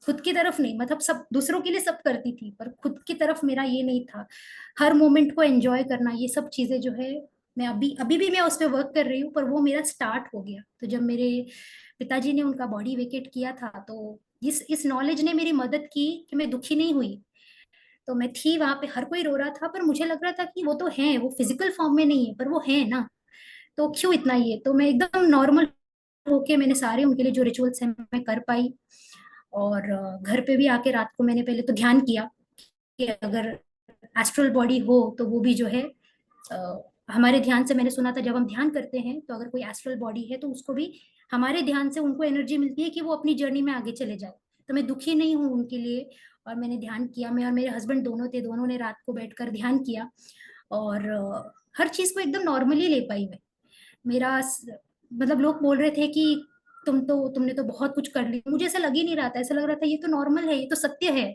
खुद की तरफ नहीं, मतलब सब दूसरों के लिए सब करती थी, पर खुद की तरफ मेरा ये नहीं था। हर मोमेंट को एंजॉय करना, ये सब चीजें जो है मैं अभी अभी भी मैं उस पर वर्क कर रही हूँ, पर वो मेरा स्टार्ट हो गया। तो जब मेरे पिताजी ने उनका बॉडी वेकेट किया था, तो इस नॉलेज ने मेरी मदद की कि मैं दुखी नहीं हुई। तो मैं थी वहां पे, हर कोई रो रहा था, पर मुझे लग रहा था कि वो तो है, वो फिजिकल फॉर्म में नहीं है, पर वो है ना, तो क्यों इतना ये। तो मैं एकदम नॉर्मल होके मैंने सारे उनके लिए जो रिचुअल्स हैं मैं कर पाई। और घर पे भी आके रात को मैंने पहले तो ध्यान किया कि अगर एस्ट्रल बॉडी हो तो वो भी जो है हमारे ध्यान से, मैंने सुना था जब हम ध्यान करते हैं तो अगर कोई एस्ट्रल बॉडी है तो उसको भी हमारे ध्यान से उनको एनर्जी मिलती है कि वो अपनी जर्नी में आगे चले जाए। तो मैं दुखी नहीं हूँ उनके लिए। और मैंने ध्यान किया, मैं और मेरे हस्बैंड दोनों थे, दोनों ने रात को बैठकर ध्यान किया, और हर चीज को एकदम नॉर्मली ले पाई मैं। मेरा मतलब लोग बोल रहे थे कि तुमने तो बहुत कुछ कर लिया। मुझे ऐसा लग ही नहीं रहा था, ऐसा लग रहा था ये तो नॉर्मल है, ये तो सत्य है।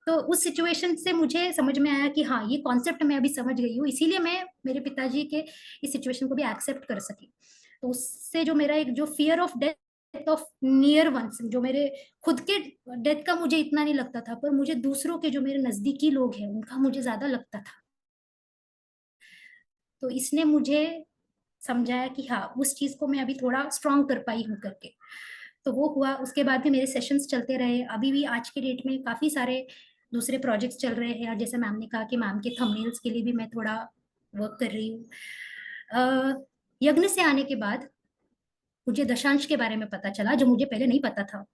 तो उस सिचुएशन से मुझे समझ में आया कि हाँ, ये कॉन्सेप्ट मैं अभी समझ गई हूँ, इसीलिए मैं मेरे पिताजी के इस सिचुएशन को भी एक्सेप्ट कर सकी। तो उससे जो मेरा एक जो fear of death of near ones, जो मेरे खुद के डेथ का मुझे इतना नहीं लगता था, पर मुझे दूसरों के जो मेरे नजदीकी लोग हैं उनका मुझे ज्यादा लगता था। तो इसने मुझे समझाया कि हाँ, उस चीज को मैं अभी थोड़ा स्ट्रांग कर पाई हूँ करके। तो वो हुआ। उसके बाद भी मेरे सेशंस चलते रहे, अभी भी आज के डेट में काफी सारे दूसरे प्रोजेक्ट्स चल रहे हैं। और जैसे मैम ने कहा कि मैम के थंबनेल्स के लिए भी मैं थोड़ा वर्क कर रही हूँ। यज्ञ से आने के बाद मुझे दशांश के बारे में पता चला, जो मुझे पहले नहीं पता था।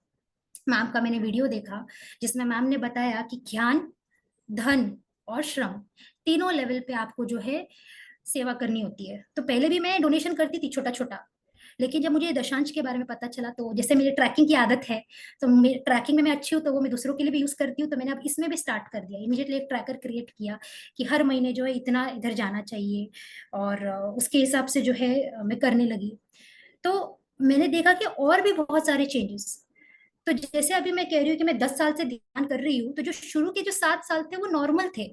मैम का मैंने वीडियो देखा जिसमें मैम ने बताया कि ज्ञान, धन और श्रम, तीनों लेवल पे आपको जो है सेवा करनी होती है। तो पहले भी मैं डोनेशन करती थी छोटा छोटा, लेकिन जब मुझे दशांश के बारे में पता चला, तो जैसे मेरी ट्रैकिंग की आदत है, तो मेरी ट्रैकिंग में मैं अच्छी हूँ, तो वो मैं दूसरों के लिए भी यूज करती हूँ। तो मैंने अब इसमें भी स्टार्ट कर दिया, इमीडिएटली एक ट्रैकर क्रिएट किया कि हर महीने जो है इतना इधर जाना चाहिए, और उसके हिसाब से जो है मैं करने लगी। तो मैंने देखा कि और भी बहुत सारे चेंजेस। तो जैसे अभी मैं कह रही हूँ कि मैं 10 साल से ध्यान कर रही हूँ, तो जो शुरू के जो 7 साल थे वो नॉर्मल थे,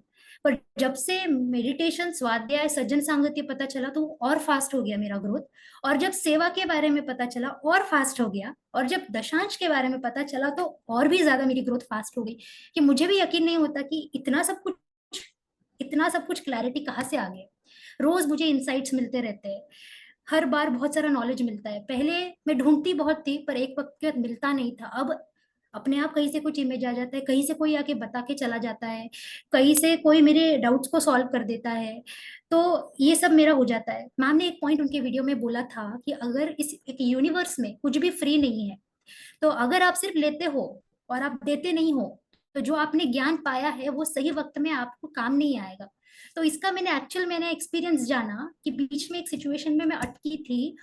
पर जब से मेडिटेशन, स्वाध्याय, सज्जन सांगत्य पता चला, तो और फास्ट हो गया मेरा ग्रोथ। और जब सेवा के बारे में पता चला, और फास्ट हो गया। और जब दशांश के बारे में पता चला, तो और भी ज्यादा मेरी ग्रोथ फास्ट हो गई, कि मुझे भी यकीन नहीं होता कि इतना सब कुछ क्लैरिटी कहाँ से आ गया। रोज मुझे इंसाइट्स मिलते रहते हैं, हर बार बहुत सारा नॉलेज मिलता है। पहले मैं ढूंढती बहुत थी, पर एक वक्त के बाद मिलता नहीं था। अब अपने आप कहीं से कुछ इमेज आ जाता है, कहीं से कोई आके बता के चला जाता है, कहीं से कोई मेरे डाउट्स को सॉल्व कर देता है। तो ये सब मेरा हो जाता है। मैम ने एक पॉइंट उनके वीडियो में बोला था कि अगर इस एक यूनिवर्स में कुछ भी फ्री नहीं है, तो अगर आप सिर्फ लेते हो और आप देते नहीं हो, तो जो आपने ज्ञान पाया है वो सही वक्त में आपको काम नहीं आएगा। तो इसका मैंने एक्सपीरियंस जाना कि बीच में एक सिचुएशन में मैं अटकी थी,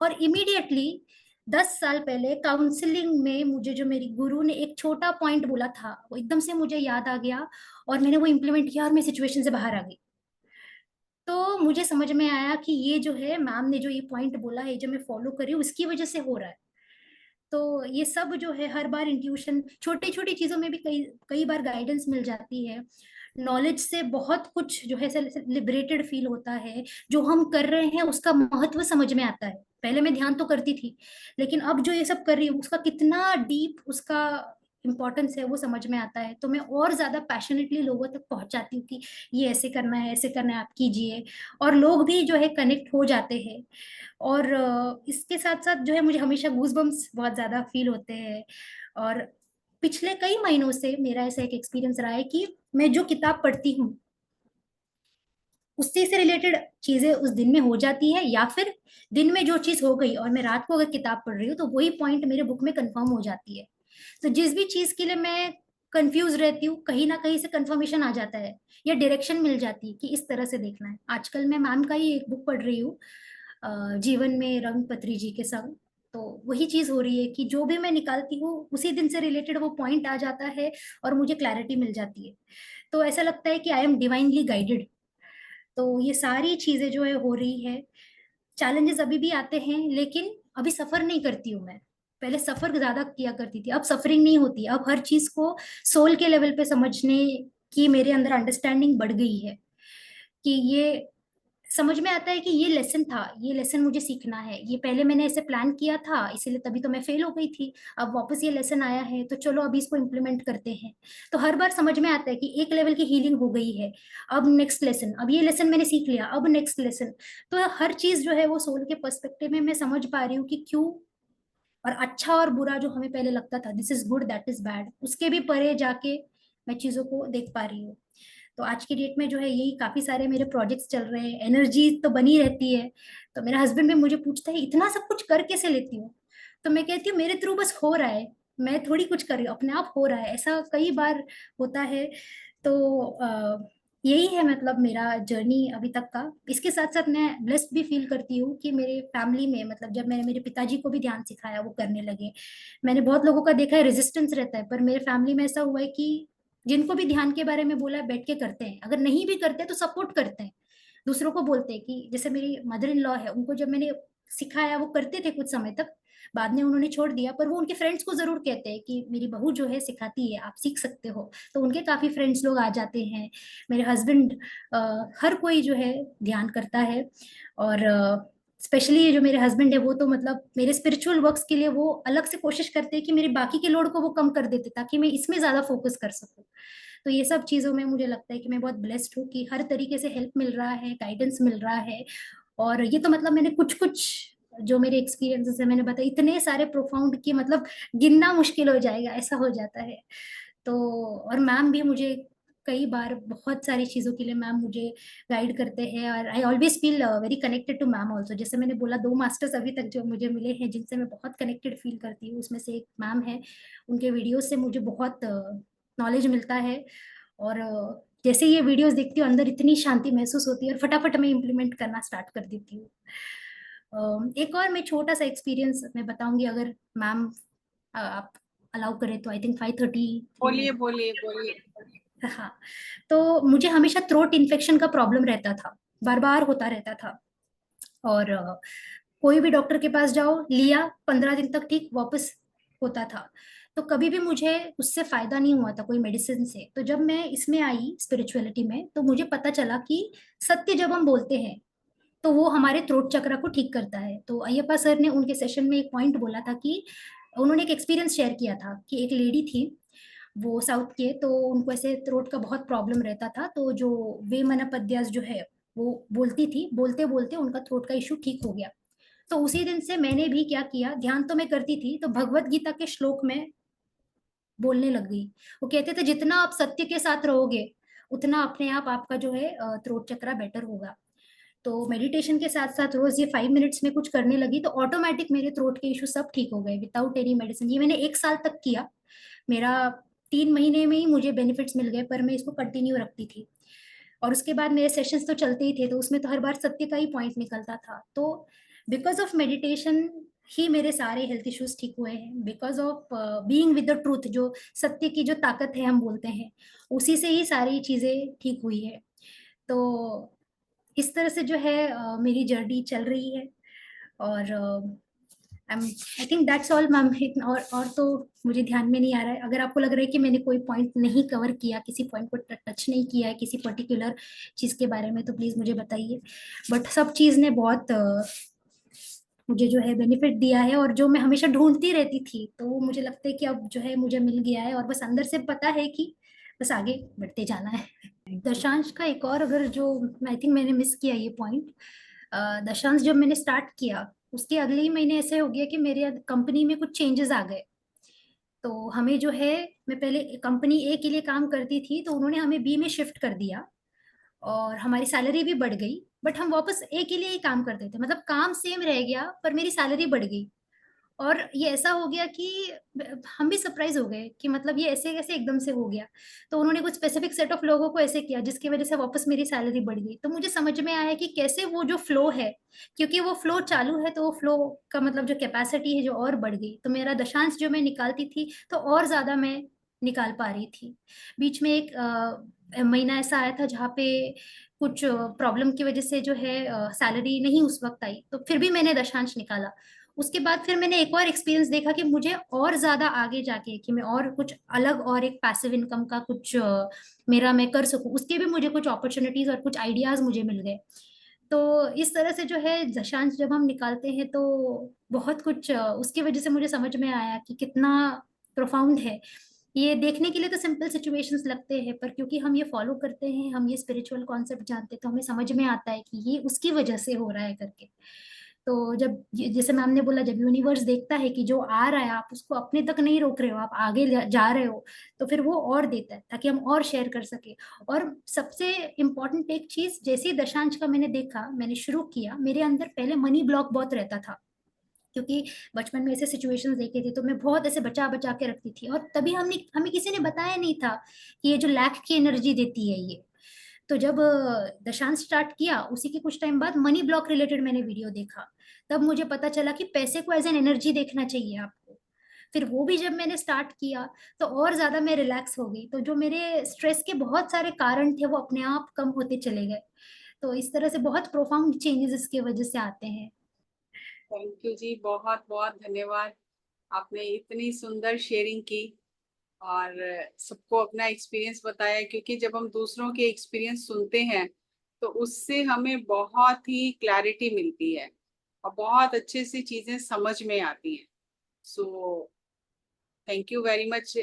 और इमीडिएटली 10 साल पहले काउंसलिंग में मुझे जो मेरी गुरु ने एक छोटा पॉइंट बोला था, वो एकदम से मुझे याद आ गया, और मैंने वो इम्प्लीमेंट किया, और मैं सिचुएशन से बाहर आ गई। तो मुझे समझ में आया कि ये जो है मैम ने जो ये पॉइंट बोला है, जो मैं फॉलो कर रही हूँ, उसकी वजह से हो रहा है। तो ये सब जो है, हर बार इंट्यूशन, छोटी छोटी चीजों में भी कई कई बार गाइडेंस मिल जाती है। नॉलेज से बहुत कुछ जो है लिबरेटेड फील होता है। जो हम कर रहे हैं उसका महत्व समझ में आता है। पहले मैं ध्यान तो करती थी, लेकिन अब जो ये सब कर रही हूँ उसका कितना डीप उसका इम्पोर्टेंस है वो समझ में आता है। तो मैं और ज्यादा पैशनेटली लोगों तक पहुंचाती हूँ कि ये ऐसे करना है, ऐसे करना है, आप कीजिए। और लोग भी जो है कनेक्ट हो जाते हैं। और इसके साथ साथ जो है मुझे हमेशा गूज बम्स बहुत ज्यादा फील होते हैं। और पिछले कई महीनों से मेरा ऐसा एक एक्सपीरियंस रहा है कि मैं जो किताब पढ़ती हूँ उससे से रिलेटेड चीजें उस दिन में हो जाती है, या फिर दिन में जो चीज हो गई और मैं रात को अगर किताब पढ़ रही हूँ, तो वही पॉइंट मेरे बुक में कंफर्म हो जाती है। तो जिस भी चीज के लिए मैं कंफ्यूज रहती हूँ, कहीं ना कहीं से कंफर्मेशन आ जाता है, या डायरेक्शन मिल जाती है कि इस तरह से देखना है। आजकल मैं मैम का ही एक बुक पढ़ रही हूँ, जीवन में रंग पत्री जी के संग। तो वही चीज हो रही है कि जो भी मैं निकालती हूँ उसी दिन से रिलेटेड वो पॉइंट आ जाता है, और मुझे क्लैरिटी मिल जाती है। तो ऐसा लगता है कि आई एम डिवाइनली गाइडेड। तो ये सारी चीजें जो है हो रही है। चैलेंजेस अभी भी आते हैं, लेकिन अभी सफर नहीं करती हूँ मैं। पहले सफर ज्यादा किया करती थी, अब सफरिंग नहीं होती। अब हर चीज को सोल के लेवल पे समझने की मेरे अंदर अंडरस्टैंडिंग बढ़ गई है, कि ये समझ में आता है कि ये लेसन था, ये लेसन मुझे सीखना है। ये पहले मैंने ऐसे प्लान किया था, इसीलिए तभी तो मैं फेल हो गई थी। अब वापस ये लेसन आया है, तो चलो अभी इसको इम्प्लीमेंट करते हैं। तो हर बार समझ में आता है कि एक लेवल की हीलिंग हो गई है, अब नेक्स्ट लेसन, अब ये लेसन मैंने सीख लिया, अब नेक्स्ट लेसन। तो हर चीज जो है वो सोल के पर्सपेक्टिव में मैं समझ पा रही हूँ कि क्यों। और अच्छा और बुरा जो हमें पहले लगता था, this is good, that is bad, उसके भी परे जाके मैं चीजों को देख पा रही हूँ। तो आज की डेट में जो है यही काफी सारे मेरे प्रोजेक्ट्स चल रहे हैं। एनर्जी तो बनी रहती है। तो मेरा हस्बैंड भी मुझे पूछता है इतना सब कुछ कर कैसे लेती हूँ। तो मैं कहती हूँ मेरे थ्रू बस हो रहा है, मैं थोड़ी कुछ कर रही हूँ, अपने आप हो रहा है। ऐसा कई बार होता है। तो यही है मतलब मेरा जर्नी अभी तक का। इसके साथ साथ मैं ब्लेस्ड भी फील करती हूँ कि मेरे फैमिली में, मतलब जब मैंने मेरे पिताजी को भी ध्यान सिखाया वो करने लगे। मैंने बहुत लोगों का देखा है रेजिस्टेंस रहता है, पर मेरे फैमिली में ऐसा हुआ है कि जिनको भी ध्यान के बारे में बोला है बैठ के करते हैं, अगर नहीं भी करते तो सपोर्ट करते हैं। दूसरों को बोलते हैं कि जैसे मेरी मदर इन लॉ है, उनको जब मैंने सिखाया वो करते थे कुछ समय तक, बाद में उन्होंने छोड़ दिया, पर वो उनके फ्रेंड्स को जरूर कहते हैं कि मेरी बहू जो है सिखाती है, आप सीख सकते हो। तो उनके काफी फ्रेंड्स लोग आ जाते हैं। मेरे हस्बैंड, हर कोई जो है ध्यान करता है। और स्पेशली ये जो मेरे हस्बैंड है वो तो मतलब मेरे स्पिरिचुअल वर्क्स के लिए वो अलग से कोशिश करते हैं कि मेरे बाकी के लोड को वो कम कर देते ताकि मैं इसमें ज्यादा फोकस कर सकूं। तो ये सब चीजों में मुझे लगता है कि मैं बहुत ब्लेस्ड हूँ कि हर तरीके से हेल्प मिल रहा है, गाइडेंस मिल रहा है। और ये तो मतलब मैंने कुछ कुछ जो मेरे एक्सपीरियंसेस है मैंने बताया, इतने सारे प्रोफाउंड कि मतलब गिनना मुश्किल हो जाएगा, ऐसा हो जाता है। तो और मैम भी मुझे कई बार बहुत सारी चीजों के लिए मैम मुझे गाइड करते हैं, और I always feel very connected to ma'am also. जैसे मैंने बोला 2 मास्टर्स अभी तक जो मुझे मिले हैं जिनसे मैं बहुत कनेक्टेड फील करती हूँ, उसमें से एक मैम है। उनके वीडियो से मुझे बहुत नॉलेज मिलता है। और जैसे ये वीडियोस देखती हूँ अंदर इतनी शांति महसूस होती है और फटाफट मैं इम्प्लीमेंट करना स्टार्ट कर देती हूँ। एक और मैं छोटा सा एक्सपीरियंस मैं बताऊंगी, अगर मैम आप अलाउ करें तो। I think 5:30। बोलिए बोलिए बोलिए। हाँ, तो मुझे हमेशा थ्रोट इन्फेक्शन का प्रॉब्लम रहता था, बार बार होता रहता था। और कोई भी डॉक्टर के पास जाओ, लिया 15 दिन तक ठीक, वापस होता था। तो कभी भी मुझे उससे फायदा नहीं हुआ था कोई मेडिसिन से। तो जब मैं इसमें आई स्पिरिचुअलिटी में तो मुझे पता चला कि सत्य जब हम बोलते हैं तो वो हमारे थ्रोट चक्रा को ठीक करता है। तो अयप्पा सर ने उनके सेशन में एक पॉइंट बोला था कि उन्होंने एक एक्सपीरियंस शेयर किया था कि एक लेडी थी, वो साउथ के, तो उनको ऐसे थ्रोट का बहुत प्रॉब्लम रहता था। तो जो वेमना पद्यास जो है वो बोलती थी, बोलते बोलते उनका थ्रोट का इशू ठीक हो गया। तो उसी दिन से मैंने भी क्या किया, ध्यान तो मैं करती थी तो भगवत गीता के श्लोक में बोलने लग गई। वो कहते थे जितना आप सत्य के साथ रहोगे उतना अपने आप आपका जो है थ्रोट चक्रा बेटर होगा। तो मेडिटेशन के साथ साथ रोज ये 5 मिनट्स में कुछ करने लगी तो ऑटोमेटिक मेरे थ्रोट के इशू सब ठीक हो गए विदाउट एनी मेडिसिन। ये मैंने 1 साल तक किया। मेरा 3 महीने में ही मुझे बेनिफिट्स मिल गए, पर मैं इसको कंटिन्यू रखती थी। और उसके बाद मेरे सेशंस तो चलते ही थे, तो उसमें तो हर बार सत्य का ही पॉइंट निकलता था। तो बिकॉज ऑफ मेडिटेशन ही मेरे सारे हेल्थ इश्यूज ठीक हुए हैं। Because of being with the truth, जो सत्य की जो ताकत है हम बोलते हैं, उसी से ही सारी चीजें ठीक हुई है। तो इस तरह से जो है मेरी जर्नी चल रही है। और I think that's all ma'am. और तो मुझे ध्यान में नहीं आ रहा है। अगर आपको लग रहा है कि मैंने कोई पॉइंट नहीं कवर किया, किसी पॉइंट को टच नहीं किया है किसी पर्टिकुलर चीज के बारे में, तो प्लीज मुझे बताइए। बट सब चीज ने बहुत मुझे जो है बेनिफिट दिया है, और जो मैं हमेशा ढूंढती रहती थी तो वो मुझे लगता है कि अब जो है मुझे मिल गया है। और बस अंदर से पता है कि बस आगे बढ़ते जाना है। दशांश का एक और, अगर जो आई थिंक मैंने मिस किया ये पॉइंट, दशांश जब मैंने स्टार्ट किया उसके अगले ही महीने ऐसे हो गया कि मेरे कंपनी में कुछ चेंजेस आ गए। तो हमें जो है, मैं पहले कंपनी ए के लिए काम करती थी तो उन्होंने हमें बी में शिफ्ट कर दिया, और हमारी सैलरी भी बढ़ गई। बट हम वापस ए के लिए ही काम करते थे, मतलब काम सेम रह गया पर मेरी सैलरी बढ़ गई। और ये ऐसा हो गया कि हम भी सरप्राइज हो गए कि मतलब ये ऐसे कैसे एकदम से हो गया। तो उन्होंने कुछ स्पेसिफिक सेट ऑफ लोगों को ऐसे किया जिसकी वजह से वापस मेरी सैलरी बढ़ गई। तो मुझे समझ में आया कि कैसे वो जो फ्लो है, क्योंकि वो फ्लो चालू है तो वो फ्लो का मतलब जो कैपेसिटी है जो और बढ़ गई। तो मेरा दशांश जो मैं निकालती थी तो और ज्यादा मैं निकाल पा रही थी। बीच में एक महीना ऐसा आया था जहाँ पे कुछ प्रॉब्लम की वजह से जो है सैलरी नहीं उस वक्त आई, तो फिर भी मैंने दशांश निकाला। उसके बाद फिर मैंने एक और एक्सपीरियंस देखा कि मुझे और ज्यादा आगे जाके कि मैं और कुछ अलग और एक पैसिव इनकम का कुछ मेरा मैं कर सकूं, उसके भी मुझे कुछ अपॉर्चुनिटीज और कुछ आइडियाज मुझे मिल गए। तो इस तरह से जो है दशांश जब हम निकालते हैं तो बहुत कुछ उसकी वजह से मुझे समझ में आया कि कितना प्रोफाउंड है। ये देखने के लिए तो सिंपल सिचुएशंस लगते हैं, पर क्योंकि हम ये फॉलो करते हैं, हम ये स्पिरिचुअल कॉन्सेप्ट जानते हैं, तो हमें समझ में आता है कि ये उसकी वजह से हो रहा है करके। तो जब जैसे मैम ने बोला, जब यूनिवर्स देखता है कि जो आ रहा है आप उसको अपने तक नहीं रोक रहे हो, आप आगे जा रहे हो, तो फिर वो और देता है ताकि हम और शेयर कर सके। और सबसे इम्पोर्टेंट एक चीज, जैसे ही दशांश का मैंने देखा, मैंने शुरू किया, मेरे अंदर पहले मनी ब्लॉक बहुत रहता था। क्योंकि बचपन में ऐसे सिचुएशंस देखे थे तो मैं बहुत ऐसे बचा बचा के रखती थी, और तभी हमें किसी ने बताया नहीं था कि ये जो लैक की एनर्जी देती है ये। तो जब दशांश स्टार्ट किया उसी के कुछ टाइम बाद मनी ब्लॉक रिलेटेड मैंने वीडियो देखा। तब मुझे पता चला कि पैसे को एज एन एनर्जी देखना चाहिए आपको। फिर वो भी जब मैंने स्टार्ट किया तो और ज्यादा मैं रिलैक्स हो गई। तो जो मेरे स्ट्रेस के बहुत सारे कारण थे वो अपने आप कम होते चले गए। तो इस तरह से बहुत प्रोफाउंड चेंजेस इसके वजह से आते हैं। थैंक यू जी, बहुत बहुत धन्यवाद। आपने इतनी सुंदर शेयरिंग की और सबको अपना एक्सपीरियंस बताया, क्योंकि जब हम दूसरों के एक्सपीरियंस सुनते हैं तो उससे हमें बहुत ही क्लैरिटी मिलती है और बहुत अच्छे से चीजें समझ में आती हैं। So thank you very much